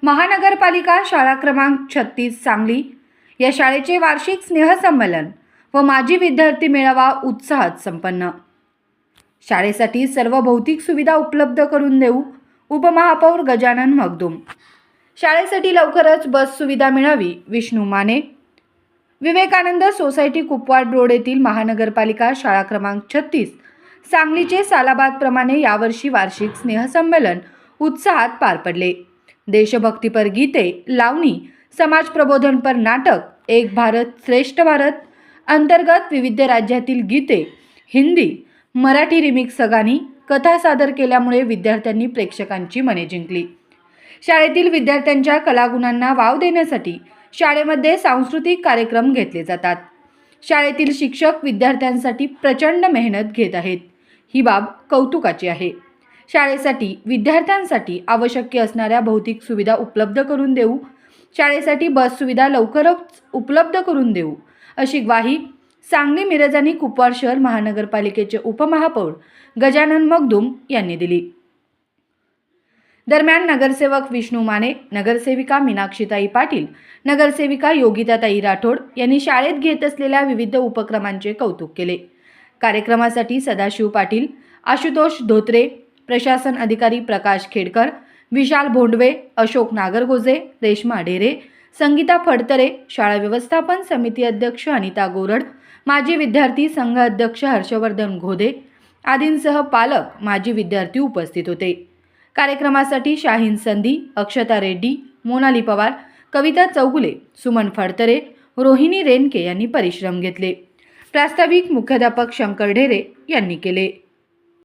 महानगरपालिका शाळा क्रमांक 36 सांगली या शाळेचे वार्षिक स्नेहसंमेलन व माजी विद्यार्थी मेळावा उत्साहात संपन्न। शाळेसाठी सर्व भौतिक सुविधा उपलब्ध करून देऊ उपमहापौर गजानन मगदुम। शाळेसाठी लवकरच बस सुविधा मिळावी विष्णू माने। विवेकानंद सोसायटी कुपवाड रोड येथील महानगरपालिका शाळा क्रमांक 36 सांगलीचे सालाबादप्रमाणे यावर्षी वार्षिक स्नेहसंमेलन उत्साहात पार पडले। देशभक्तीपर गीते, लावणी, समाज प्रबोधनपर नाटक, एक भारत श्रेष्ठ भारत अंतर्गत विविध राज्यातील गीते, हिंदी, मराठी रिमिक्स गाणी, कथा सादर केल्यामुळे विद्यार्थ्यांनी प्रेक्षकांची मने जिंकली। शाळेतील विद्यार्थ्यांच्या कलागुणांना वाव देण्यासाठी शाळेमध्ये सांस्कृतिक कार्यक्रम घेतले जातात। शाळेतील शिक्षक विद्यार्थ्यांसाठी प्रचंड मेहनत घेत आहेत, ही बाब कौतुकाची आहे। शाळेसाठी विद्यार्थ्यांसाठी आवश्यक असणाऱ्या भौतिक सुविधा उपलब्ध करून देऊ, शाळेसाठी बस सुविधा लवकरच उपलब्ध करून देऊ अशी ग्वाही सांगली, मिरज आणि कुपवाड शहर महानगरपालिकेचे उपमहापौर गजानन मगदुम यांनी दिली। दरम्यान नगरसेवक विष्णू माने, नगरसेविका मीनाक्षीताई पाटील, नगरसेविका योगिताताई राठोड यांनी शाळेत घेत असलेल्या विविध उपक्रमांचे कौतुक केले। कार्यक्रमासाठी सदाशिव पाटील, आशुतोष धोत्रे, प्रशासन अधिकारी प्रकाश खेडकर, विशाल भोंडवे, अशोक नागरगोजे, रेश्मा ढेरे, संगीता फडतरे, शाळा व्यवस्थापन समिती अध्यक्ष अनिता गोरड, माजी विद्यार्थी संघ अध्यक्ष हर्षवर्धन घोदे आदींसह पालक, माजी विद्यार्थी उपस्थित होते। कार्यक्रमासाठी शाहीन संधी, अक्षता रेड्डी, मोनाली पवार, कविता चौगुले, सुमन फडतरे, रोहिणी रेनके यांनी परिश्रम घेतले। प्रास्ताविक मुख्याध्यापक शंकर ढेरे यांनी केले।